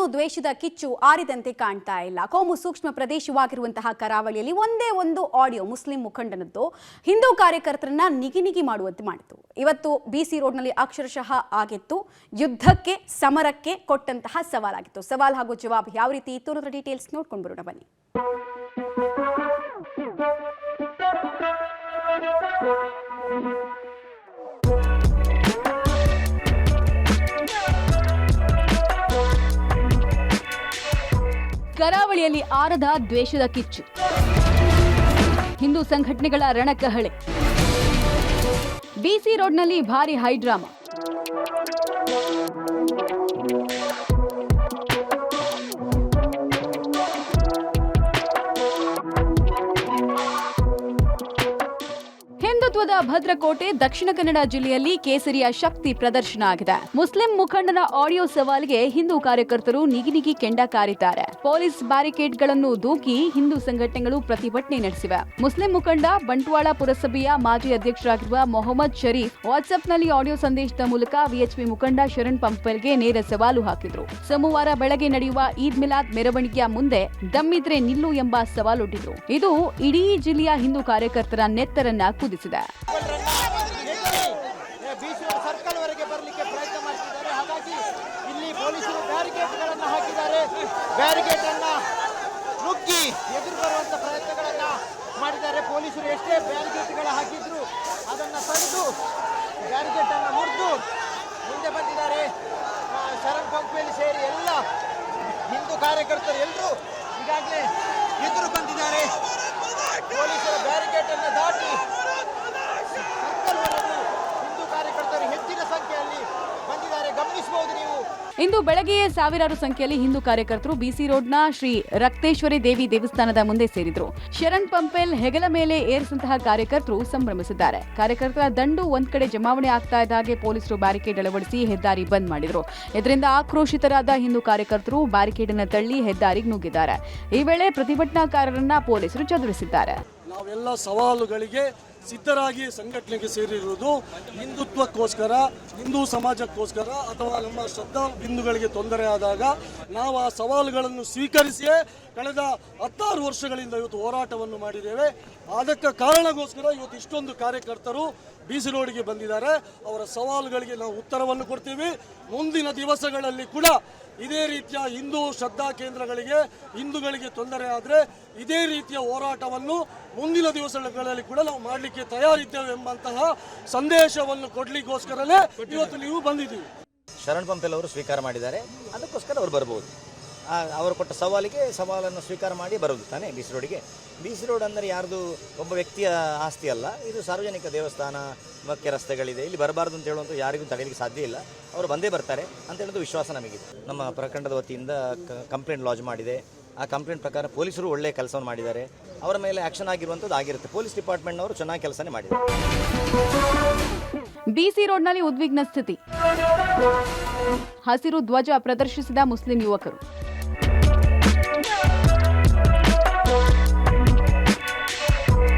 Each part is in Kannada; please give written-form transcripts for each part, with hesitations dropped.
ಇನ್ನೂ ದ್ವೇಷದ ಕಿಚ್ಚು ಆರಿದಂತೆ ಕಾಣ್ತಾ ಇಲ್ಲ. ಕೋಮು ಸೂಕ್ಷ್ಮ ಪ್ರದೇಶವಾಗಿರುವಂತಹ ಕರಾವಳಿಯಲ್ಲಿ ಒಂದೇ ಒಂದು ಆಡಿಯೋ ಮುಸ್ಲಿಂ ಮುಖಂಡನದ್ದು ಹಿಂದೂ ಕಾರ್ಯಕರ್ತರನ್ನ ನಿಗಿ ಮಾಡುವಂತೆ ಮಾಡಿತು. ಇವತ್ತು ಬಿಸಿ ರೋಡ್ನಲ್ಲಿ ಅಕ್ಷರಶಃ ಆಗಿತ್ತು ಯುದ್ಧಕ್ಕೆ ಸಮರಕ್ಕೆ ಕೊಟ್ಟಂತಹ ಸವಾಲಾಗಿತ್ತು. ಸವಾಲ್ ಹಾಗೂ ಜವಾಬ್ ಯಾವ ರೀತಿ ಇತ್ತು ಅನ್ನೋದ್ರ ಡೀಟೇಲ್ಸ್ ನೋಡ್ಕೊಂಡು ಬರೋಣ ಬನ್ನಿ. ಕರಾವಳಿಯಲ್ಲಿ ಆರದ ದ್ವೇಷದ ಕಿಚ್ಚು, ಹಿಂದೂ ಸಂಘಟನೆಗಳ ರಣಕಹಳೆ, ಬಿಸಿ ರೋಡ್ನಲ್ಲಿ ಭಾರಿ ಹೈಡ್ರಾಮಾ. ಹಿಂದುತ್ವದ ಭದ್ರಕೋಟೆ ದಕ್ಷಿಣ ಕನ್ನಡ ಜಿಲ್ಲೆಯಲ್ಲಿ ಕೇಸರಿಯ ಶಕ್ತಿ ಪ್ರದರ್ಶನ ಆಗಿದೆ. ಮುಸ್ಲಿಂ ಮುಖಂಡನ ಆಡಿಯೋ ಸವಾಲಿಗೆ ಹಿಂದೂ ಕಾರ್ಯಕರ್ತರು ನಿಗಿ ಕೆಂಡ ಕಾರಿದ್ದಾರೆ. ಪೊಲೀಸ್ ಬ್ಯಾರಿಕೇಡ್ಗಳನ್ನು ದೂಕಿ ಹಿಂದೂ ಸಂಘಟನೆಗಳು ಪ್ರತಿಭಟನೆ ನಡೆಸಿವೆ. ಮುಸ್ಲಿಂ ಮುಖಂಡ ಬಂಟ್ವಾಳ ಪುರಸಭೆಯ ಮಾಜಿ ಅಧ್ಯಕ್ಷರಾಗಿರುವ ಮೊಹಮ್ಮದ್ ಶರೀಫ್ ವಾಟ್ಸ್ಆಪ್ನಲ್ಲಿ ಆಡಿಯೋ ಸಂದೇಶದ ಮೂಲಕ ವಿಎಚ್ಪಿ ಮುಖಂಡ ಶರಣ್ ಪಂಪಲ್ಗೆ ನೇರ ಸವಾಲು ಹಾಕಿದ್ರು. ಸೋಮವಾರ ಬೆಳಗ್ಗೆ ನಡೆಯುವ ಈದ್ ಮಿಲಾದ್ ಮೆರವಣಿಗೆಯ ಮುಂದೆ ದಮ್ಮಿದ್ರೆ ನಿಲ್ಲು ಎಂಬ ಸವಾಲೊಡ್ಡಿದ್ರು. ಇದು ಇಡೀ ಜಿಲ್ಲೆಯ ಹಿಂದೂ ಕಾರ್ಯಕರ್ತರ ನೆತ್ತರನ್ನ ಕುದಿಸಿದೆ. ಸರ್ಕಲ್ ವರೆಗೆ ಬರಲಿಕ್ಕೆ ಪ್ರಯತ್ನ ಮಾಡ್ತಿದ್ದಾರೆ. ಹಾಗಾಗಿ ಇಲ್ಲಿ ಪೊಲೀಸರು ಬ್ಯಾರಿಕೇಡ್ಗಳನ್ನು ಹಾಕಿದ್ದಾರೆ. ಬ್ಯಾರಿಕೇಡ್ ಅನ್ನ ನುಗ್ಗಿ ಎದುರು ಬರುವಂತ ಪ್ರಯತ್ನಗಳನ್ನ ಮಾಡಿದ್ದಾರೆ. ಪೊಲೀಸರು ಎಷ್ಟೇ ಬ್ಯಾರಿಕೇಡ್ಗಳ ಹಾಕಿದ್ರು ಅದನ್ನ ತಡೆದು ಬ್ಯಾರಿಕೇಡ್ ಅನ್ನ ಮುರಿದು ಮುಂದೆ ಬಂದಿದ್ದಾರೆ. ಶರಣ್ ಪಂಪೇಲಿ ಸೇರಿ ಎಲ್ಲ ಹಿಂದೂ ಕಾರ್ಯಕರ್ತರು ಎಲ್ಲರೂ ಈಗಾಗಲೇ ಎದುರು ಬಂದಿದ್ದಾರೆ. ಪೊಲೀಸರ ಬ್ಯಾರಿಕೇಡ್ ಅನ್ನು ದಾಟಿ ಹಿಂದೂ ಕಾರ್ಯಕರ್ತರು ಹೆಚ್ಚಿನ ಸಂಖ್ಯೆಯಲ್ಲಿ ಬಂದಿದ್ದಾರೆ, ಗಮನಿಸಬಹುದು ನೀವು. ಇಂದು ಬೆಳಗ್ಗೆಯೇ ಸಾವಿರಾರು ಸಂಖ್ಯೆಯಲ್ಲಿ ಹಿಂದೂ ಕಾರ್ಯಕರ್ತರು ಬಿಸಿ ರೋಡ್ನ ಶ್ರೀ ರಕ್ತೇಶ್ವರಿ ದೇವಿ ದೇವಸ್ಥಾನದ ಮುಂದೆ ಸೇರಿದ್ರು. ಶರಣ್ ಪಂಪೇಲ್ ಹೆಗಲ ಮೇಲೆ ಏರಿಸಿದಂತಹ ಕಾರ್ಯಕರ್ತರು ಸಂಭ್ರಮಿಸಿದ್ದಾರೆ. ಕಾರ್ಯಕರ್ತರ ದಂಡು ಒಂದ್ ಕಡೆ ಜಮಾವಣೆ ಆಗ್ತಾ ಇದ್ದ ಹಾಗೆ ಪೊಲೀಸರು ಬ್ಯಾರಿಕೇಡ್ ಅಳವಡಿಸಿ ಹೆದ್ದಾರಿ ಬಂದ್ ಮಾಡಿದ್ರು. ಇದರಿಂದ ಆಕ್ರೋಶಿತರಾದ ಹಿಂದೂ ಕಾರ್ಯಕರ್ತರು ಬ್ಯಾರಿಕೇಡ್ ಅನ್ನು ತಳ್ಳಿ ಹೆದ್ದಾರಿಗೆ ನುಗ್ಗಿದ್ದಾರೆ. ಈ ವೇಳೆ ಪ್ರತಿಭಟನಾಕಾರರನ್ನ ಪೊಲೀಸರು ಚದುರಿಸಿದ್ದಾರೆ. ನಾವೆಲ್ಲ ಸವಾಲುಗಳಿಗೆ ಸಿದ್ಧರಾಗಿ ಸಂಘಟನೆಗೆ ಸೇರಿರುವುದು ಹಿಂದುತ್ವಕ್ಕೋಸ್ಕರ, ಹಿಂದೂ ಸಮಾಜಕ್ಕೋಸ್ಕರ ಅಥವಾ ನಮ್ಮ ಶ್ರದ್ಧಾ ಬಿಂದುಗಳಿಗೆ ತೊಂದರೆ ಆದಾಗ ನಾವು ಆ ಸವಾಲುಗಳನ್ನು ಸ್ವೀಕರಿಸಿಯೇ ಕಳೆದ 16 ವರ್ಷಗಳಿಂದ ಇವತ್ತು ಹೋರಾಟವನ್ನು ಮಾಡಿದ್ದೇವೆ. ಅದಕ್ಕೆ ಕಾರಣಕ್ಕೋಸ್ಕರ ಇವತ್ತು ಇಷ್ಟೊಂದು ಕಾರ್ಯಕರ್ತರು ಬಿಸಿ ರೋಡ್ಗೆ ಬಂದಿದ್ದಾರೆ. ಅವರ ಸವಾಲುಗಳಿಗೆ ನಾವು ಉತ್ತರವನ್ನು ಕೊಡ್ತೀವಿ. ಮುಂದಿನ ದಿವಸಗಳಲ್ಲಿ ಕೂಡ ಇದೇ ರೀತಿಯ ಹಿಂದೂ ಶ್ರದ್ಧಾ ಕೇಂದ್ರಗಳಿಗೆ ಹಿಂದೂಗಳಿಗೆ ತೊಂದರೆ ಆದರೆ ಇದೇ ರೀತಿಯ ಹೋರಾಟವನ್ನು ಮುಂದಿನ ದಿವಸಗಳಲ್ಲಿ ಕೂಡ ನಾವು ಮಾಡಲಿಕ್ಕೆ ತಯಾರಿದ್ದೇವೆ ಎಂಬಂತಹ ಸಂದೇಶವನ್ನು ಕೊಡ್ಲಿಕ್ಕೋಸ್ಕರನೇ ಇವತ್ತು ನೀವು ಬಂದಿದ್ದೀವಿ. ಶರಣ್ ಪಂಪೇಲ್ ಅವರು ಸ್ವೀಕಾರ ಮಾಡಿದ್ದಾರೆ, ಅದಕ್ಕೋಸ್ಕರ ಅವರು ಬರ್ಬೋದು. ಅವರು ಕೊಟ್ಟ ಸವಾಲನ್ನು ಸ್ವೀಕಾರ ಮಾಡಿ ಬರೋದು ತಾನೇ ಬಿಸಿ ರೋಡಿಗೆ. ಬಿಸಿ ರೋಡ್ ಅಂದರೆ ಯಾರ್ದು ಒಬ್ಬ ವ್ಯಕ್ತಿಯ ಆಸ್ತಿ ಅಲ್ಲ, ಇದು ಸಾರ್ವಜನಿಕ ದೇವಸ್ಥಾನ, ಮುಖ್ಯ ರಸ್ತೆಗಳಿದೆ. ಇಲ್ಲಿ ಬರಬಾರ್ದು ಅಂತ ಹೇಳುವಂಥ ಯಾರಿಗೂ ತಡೆಯಲಿಕ್ಕೆ ಸಾಧ್ಯ ಇಲ್ಲ. ಅವರು ಬಂದೇ ಬರ್ತಾರೆ ಅಂತ ಹೇಳೋದು ವಿಶ್ವಾಸ ನಮಗಿದೆ. ನಮ್ಮ ಪ್ರಖಂಡದ ವತಿಯಿಂದ ಕಂಪ್ಲೇಂಟ್ ಲಾಂಚ್ ಮಾಡಿದೆ. ಆ ಕಂಪ್ಲೇಂಟ್ ಪ್ರಕಾರ ಪೊಲೀಸರು ಒಳ್ಳೆಯ ಕೆಲಸವನ್ನು ಮಾಡಿದ್ದಾರೆ. ಅವರ ಮೇಲೆ ಆಕ್ಷನ್ ಆಗಿರುವಂಥದ್ದು ಆಗಿರುತ್ತೆ. ಪೊಲೀಸ್ ಡಿಪಾರ್ಟ್ಮೆಂಟ್ನವರು ಚೆನ್ನಾಗಿ ಕೆಲಸನೇ ಮಾಡಿದ್ದಾರೆ. ಬಿಸಿ ರೋಡ್ನಲ್ಲಿ ಉದ್ವಿಗ್ನ ಸ್ಥಿತಿ, ಹಸಿರು ಧ್ವಜ ಪ್ರದರ್ಶಿಸಿದ ಮುಸ್ಲಿಂ ಯುವಕರು.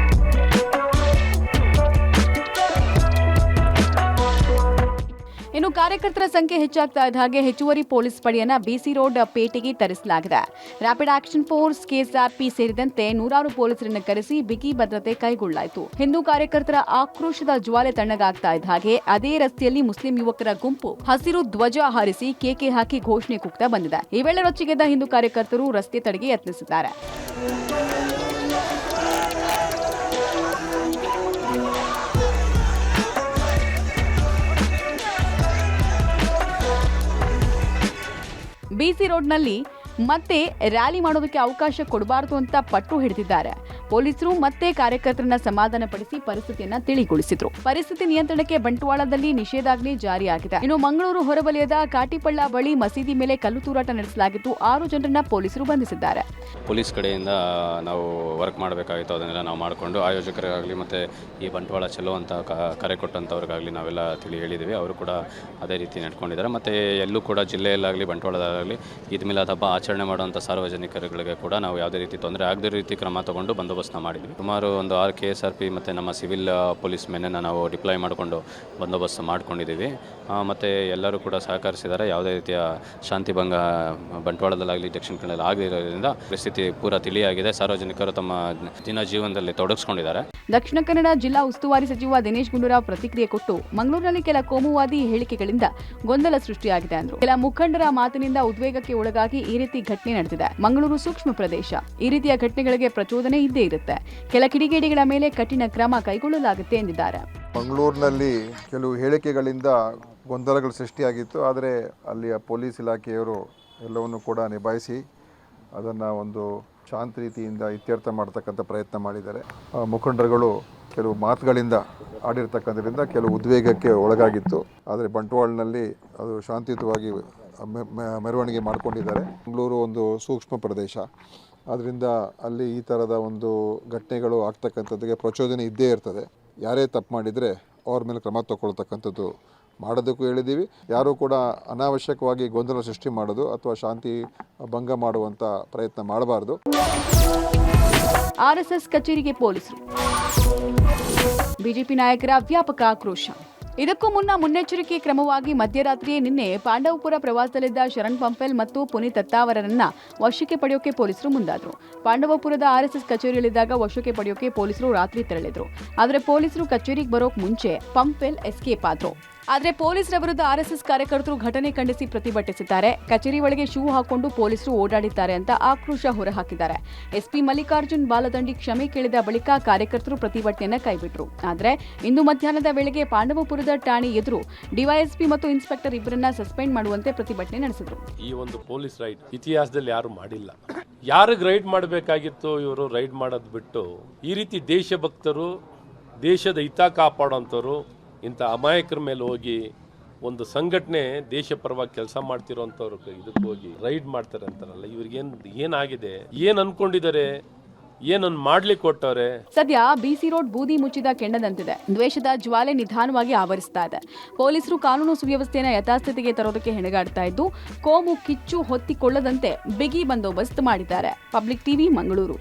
ಇನ್ನು ಕಾರ್ಯಕರ್ತರ ಸಂಖ್ಯೆ ಹೆಚ್ಚಾಗ್ತಾ ಇದ್ದ ಹಾಗೆ ಹೆಚ್ಚುವರಿ ಪೊಲೀಸ್ ಪಡೆಯನ್ನ ಬಿಸಿ ರೋಡ್ ಪೇಟೆಗೆ ತರಿಸಲಾಗಿದೆ. ರ್ಯಾಪಿಡ್ ಆಕ್ಷನ್ ಫೋರ್ಸ್, ಕೆಎಸ್ಆರ್ಪಿ ಸೇರಿದಂತೆ ನೂರಾರು ಪೊಲೀಸರನ್ನು ಕರೆಸಿ ಬಿಗಿ ಭದ್ರತೆ ಕೈಗೊಳ್ಳಲಾಯಿತು. ಹಿಂದೂ ಕಾರ್ಯಕರ್ತರ ಆಕ್ರೋಶದ ಜ್ವಾಲೆ ತಣ್ಣಗಾಗ್ತಾ ಇದ್ದ ಹಾಗೆ ಅದೇ ರಸ್ತೆಯಲ್ಲಿ ಮುಸ್ಲಿಂ ಯುವಕರ ಗುಂಪು ಹಸಿರು ಧ್ವಜ ಹಾರಿಸಿ ಕೇಕೆ ಹಾಕಿ ಘೋಷಣೆ ಕೂಗ್ತಾ ಬಂದಿದೆ. ಈ ವೇಳೆ ರೊಚ್ಚಿಗೆದ್ದ ಹಿಂದೂ ಕಾರ್ಯಕರ್ತರು ರಸ್ತೆ ತಡೆಗೆ ಯತ್ನಿಸಿದ್ದಾರೆ. ಬಿಸಿ ರೋಡ್ನಲ್ಲಿ ಮತ್ತೆ ರ್ಯಾಲಿ ಮಾಡೋದಕ್ಕೆ ಅವಕಾಶ ಕೊಡಬಾರದು ಅಂತ ಪಟ್ಟು ಹಿಡಿದಿದ್ದಾರೆ. ಪೊಲೀಸರು ಮತ್ತೆ ಕಾರ್ಯಕರ್ತರನ್ನ ಸಮಾಧಾನಪಡಿಸಿ ಪರಿಸ್ಥಿತಿಯನ್ನ ತಿಳಿಗೊಳಿಸಿದ್ರು. ಪರಿಸ್ಥಿತಿ ನಿಯಂತ್ರಣಕ್ಕೆ ಬಂಟ್ವಾಳದಲ್ಲಿ ನಿಷೇಧಾಜ್ಞೆ ಜಾರಿಯಾಗಿದೆ. ಇನ್ನು ಮಂಗಳೂರು ಹೊರವಲಯದ ಕಾಟಿಪಳ್ಳ ಬಳಿ ಮಸೀದಿ ಮೇಲೆ ಕಲ್ಲು ತೂರಾಟ ನಡೆಸಲಾಗಿದ್ದು 6 ಜನರನ್ನ ಪೊಲೀಸರು ಬಂಧಿಸಿದ್ದಾರೆ. ಪೊಲೀಸ್ ಕಡೆಯಿಂದ ನಾವು ವರ್ಕ್ ಮಾಡಬೇಕಾಗಿತ್ತು, ಅದನ್ನೆಲ್ಲ ನಾವು ಮಾಡಿಕೊಂಡು ಆಯೋಜಕರಿಗಾಗಲಿ ಮತ್ತು ಈ ಬಂಟ್ವಾಳ ಚೆಲ್ಲುವಂಥ ಕರೆ ಕೊಟ್ಟಂಥವ್ರಿಗಾಗಲಿ ನಾವೆಲ್ಲ ಹೇಳಿದ್ದೀವಿ. ಅವರು ಕೂಡ ಅದೇ ರೀತಿ ನಡ್ಕೊಂಡಿದ್ದಾರೆ. ಮತ್ತು ಎಲ್ಲೂ ಕೂಡ ಜಿಲ್ಲೆಯಲ್ಲಾಗಲಿ ಬಂಟ್ವಾಳದಾಗಲಿ ಈದ್ ಮಿಲಾದ್ ಹಬ್ಬ ಆಚರಣೆ ಮಾಡುವಂಥ ಸಾರ್ವಜನಿಕರುಗಳಿಗೆ ಕೂಡ ನಾವು ಯಾವುದೇ ರೀತಿ ತೊಂದರೆ ಆಗದೇ ರೀತಿ ಕ್ರಮ ತಗೊಂಡು ಬಂದೋಬಸ್ತ್ ಬಂದೋಬಸ್ತ್ನ ಮಾಡಿದ್ವಿ. ಸುಮಾರು ಒಂದು 6 KSRP ಮತ್ತು ನಮ್ಮ ಸಿವಿಲ್ ಪೊಲೀಸ್ ಮೆನ್ನನ್ನು ನಾವು ಡಿಪ್ಲಾಯ್ ಮಾಡಿಕೊಂಡು ಬಂದೋಬಸ್ತ್ ಮಾಡ್ಕೊಂಡಿದ್ದೀವಿ. ಮತ್ತು ಎಲ್ಲರೂ ಕೂಡ ಸಹಕರಿಸಿದ್ದಾರೆ. ಯಾವುದೇ ರೀತಿಯ ಶಾಂತಿಭಂಗ ಬಂಟ್ವಾಳದಲ್ಲಾಗಲಿ ದಕ್ಷಿಣ ಕನ್ನಡದಲ್ಲಿ ಆಗಿರೋದ್ರಿಂದ ಪರಿಸ್ಥಿತಿ ಪೂರ ತಿಳಿಯಾಗಿದೆ. ಸಾರ್ವಜನಿಕರು ತಮ್ಮ ದಿನ ಜೀವನದಲ್ಲಿ ತೊಡಗಿಸ್ಕೊಂಡಿದ್ದಾರೆ. ದಕ್ಷಿಣ ಕನ್ನಡ ಜಿಲ್ಲಾ ಉಸ್ತುವಾರಿ ಸಚಿವ ದಿನೇಶ್ ಗುಂಡೂರಾವ್ ಪ್ರತಿಕ್ರಿಯೆ ಕೊಟ್ಟು ಮಂಗಳೂರಿನಲ್ಲಿ ಕೆಲ ಕೋಮುವಾದಿ ಹೇಳಿಕೆಗಳಿಂದ ಗೊಂದಲ ಸೃಷ್ಟಿಯಾಗಿದೆ ಅಂದರು. ಕೆಲ ಮುಖಂಡರ ಮಾತಿನಿಂದ ಉದ್ವೇಗಕ್ಕೆ ಒಳಗಾಗಿ ಈ ರೀತಿ ಘಟನೆ ನಡೆದಿದೆ. ಮಂಗಳೂರು ಸೂಕ್ಷ್ಮ ಪ್ರದೇಶ, ಈ ರೀತಿಯ ಘಟನೆಗಳಿಗೆ ಪ್ರಚೋದನೆ ಇದ್ದೇ ಇರುತ್ತೆ. ಕೆಲ ಕಿಡಿಗೇಡಿಗಳ ಮೇಲೆ ಕಠಿಣ ಕ್ರಮ ಕೈಗೊಳ್ಳಲಾಗುತ್ತೆ ಎಂದಿದ್ದಾರೆ. ಮಂಗಳೂರಿನಲ್ಲಿ ಕೆಲವು ಹೇಳಿಕೆಗಳಿಂದ ಗೊಂದಲಗಳು ಸೃಷ್ಟಿಯಾಗಿತ್ತು. ಆದರೆ ಅಲ್ಲಿಯ ಪೊಲೀಸ್ ಇಲಾಖೆಯವರು ಎಲ್ಲವನ್ನು ಕೂಡ ನಿಭಾಯಿಸಿ ಅದನ್ನು ಒಂದು ಶಾಂತ ರೀತಿಯಿಂದ ಇತ್ಯರ್ಥ ಮಾಡ್ತಕ್ಕಂಥ ಪ್ರಯತ್ನ ಮಾಡಿದ್ದಾರೆ. ಮುಖಂಡರುಗಳು ಕೆಲವು ಮಾತುಗಳಿಂದ ಆಡಿರ್ತಕ್ಕಂಥದ್ರಿಂದ ಕೆಲವು ಉದ್ವೇಗಕ್ಕೆ ಒಳಗಾಗಿತ್ತು. ಆದರೆ ಬಂಟ್ವಾಳನಲ್ಲಿ ಅದು ಶಾಂತಿಯುತವಾಗಿ ಮೆರವಣಿಗೆ ಮಾಡಿಕೊಂಡಿದ್ದಾರೆ. ಮಂಗಳೂರು ಒಂದು ಸೂಕ್ಷ್ಮ ಪ್ರದೇಶ, ಆದ್ದರಿಂದ ಅಲ್ಲಿ ಈ ಥರದ ಒಂದು ಘಟನೆಗಳು ಆಗ್ತಕ್ಕಂಥದ್ದಕ್ಕೆ ಪ್ರಚೋದನೆ ಇದ್ದೇ ಇರ್ತದೆ. ಯಾರೇ ತಪ್ಪು ಮಾಡಿದರೆ ಅವ್ರ ಮೇಲೆ ಕ್ರಮ ತಗೊಳ್ತಕ್ಕಂಥದ್ದು ಮಾಡೋದಕ್ಕೂ ಹೇಳಿದ್ದೀವಿ. ಯಾರೂ ಕೂಡ ಅನಾವಶ್ಯಕವಾಗಿ ಗೊಂದಲ ಸೃಷ್ಟಿ ಮಾಡೋದು ಅಥವಾ ಶಾಂತಿ ಭಂಗ ಮಾಡುವಂಥ ಪ್ರಯತ್ನ ಮಾಡಬಾರ್ದು. ಆರ್ಎಸ್ಎಸ್ ಕಚೇರಿಗೆ ಪೊಲೀಸರು, ಬಿಜೆಪಿ ನಾಯಕರ ವ್ಯಾಪಕ ಆಕ್ರೋಶ. ಇದಕ್ಕೂ ಮುನ್ನ ಮುನ್ನೆಚ್ಚರಿಕೆ ಕ್ರಮವಾಗಿ ಮಧ್ಯರಾತ್ರಿಯೇ ನಿನ್ನೆ ಪಾಂಡವಪುರ ಪ್ರವಾಸದಲ್ಲಿದ್ದ ಶರಣ್ ಪಂಪೆಲ್ ಮತ್ತು ಪುನೀತ್ ಅತ್ತಾವರರನ್ನ ವಶಕ್ಕೆ ಪಡೆಯೋಕೆ ಪೊಲೀಸರು ಮುಂದಾದರು. ಪಾಂಡವಪುರದ ಆರ್ಎಸ್ಎಸ್ ಕಚೇರಿಯಲ್ಲಿದ್ದಾಗ ವಶಕ್ಕೆ ಪಡೆಯೋಕೆ ಪೊಲೀಸರು ರಾತ್ರಿ ತೆರಳಿದ್ರು. ಆದರೆ ಪೊಲೀಸರು ಕಚೇರಿಗೆ ಬರೋಕ್ ಮುಂಚೆ ಪಂಪೆಲ್ ಎಸ್ಕೇಪ್ ಆದ್ರು. ಆದರೆ ಪೊಲೀಸರ ವಿರುದ್ಧ ಆರ್ಎಸ್ಎಸ್ ಕಾರ್ಯಕರ್ತರು ಘಟನೆ ಖಂಡಿಸಿ ಪ್ರತಿಭಟಿಸಿದ್ದಾರೆ. ಕಚೇರಿ ಒಳಗೆ ಶೂ ಹಾಕೊಂಡು ಪೊಲೀಸರು ಓಡಾಡಿದ್ದಾರೆ ಅಂತ ಆಕ್ರೋಶ ಹೊರಹಾಕಿದ್ದಾರೆ. ಎಸ್ಪಿ ಮಲ್ಲಿಕಾರ್ಜುನ್ ಬಾಲದಂಡಿ ಕ್ಷಮೆ ಕೇಳಿದ ಬಳಿಕ ಕಾರ್ಯಕರ್ತರು ಪ್ರತಿಭಟನೆಯನ್ನ ಕೈಬಿಟ್ರು. ಆದರೆ ಇಂದು ಮಧ್ಯಾಹ್ನದ ವೇಳೆಗೆ ಪಾಂಡವಪುರದ ಠಾಣೆ ಎದುರು ಡಿವೈಎಸ್ಪಿ ಮತ್ತು ಇನ್ಸ್ಪೆಕ್ಟರ್ ಇಬ್ಬರನ್ನ ಸಸ್ಪೆಂಡ್ ಮಾಡುವಂತೆ ಪ್ರತಿಭಟನೆ ನಡೆಸಿದ್ರು. ಈ ಒಂದು ಪೊಲೀಸ್ ರೈಡ್ ಇತಿಹಾಸದಲ್ಲಿ ಯಾರು ಮಾಡಿಲ್ಲ. ಯಾರಿಗೆ ರೈಡ್ ಮಾಡಬೇಕಾಗಿತ್ತು ಇವರು ರೈಡ್ ಮಾಡೋದು ಬಿಟ್ಟು ಈ ರೀತಿ ದೇಶಭಕ್ತರು, ದೇಶದ ಹಿತ ಕಾಪಾಡೋಂಥವ್ರು ಇಂಥ ಅಮಾಯಕರ ಮೇಲೆ ಹೋಗಿ ಒಂದು ಸಂಘಟನೆ ದೇಶ ಪರವಾಗಿ ಕೆಲಸ ಮಾಡ್ತಿರೋಂಥವ್ರು ಇದಕ್ಕೆ ಹೋಗಿ ರೈಡ್ ಮಾಡ್ತಾರೆ ಅಂತಾರಲ್ಲ, ಇವ್ರಿಗೇನು ಏನಾಗಿದೆ, ಏನು ಅನ್ಕೊಂಡಿದ್ದಾರೆ, ಏನನ್ನು ಮಾಡ್ಲಿಕ್ಕೆ ಕೊಟ್ಟವ್ರೆ? ಸದ್ಯ ಬಿಸಿ ರೋಡ್ ಬೂದಿ ಮುಚ್ಚಿದ ಕೆಂಡದಂತಿದೆ. ದ್ವೇಷದ ಜ್ವಾಲೆ ನಿಧಾನವಾಗಿ ಆವರಿಸ್ತಾ ಇದೆ. ಪೊಲೀಸರು ಕಾನೂನು ಸುವ್ಯವಸ್ಥೆಯನ್ನು ಯಥಾಸ್ಥಿತಿಗೆ ತರೋದಕ್ಕೆ ಹೆಣಗಾಡ್ತಾ ಇದ್ದು ಕೋಮು ಕಿಚ್ಚು ಹೊತ್ತಿಕೊಳ್ಳದಂತೆ ಬಿಗಿ ಬಂದೋಬಸ್ತ್ ಮಾಡಿದ್ದಾರೆ. Public TV, Mangaluru.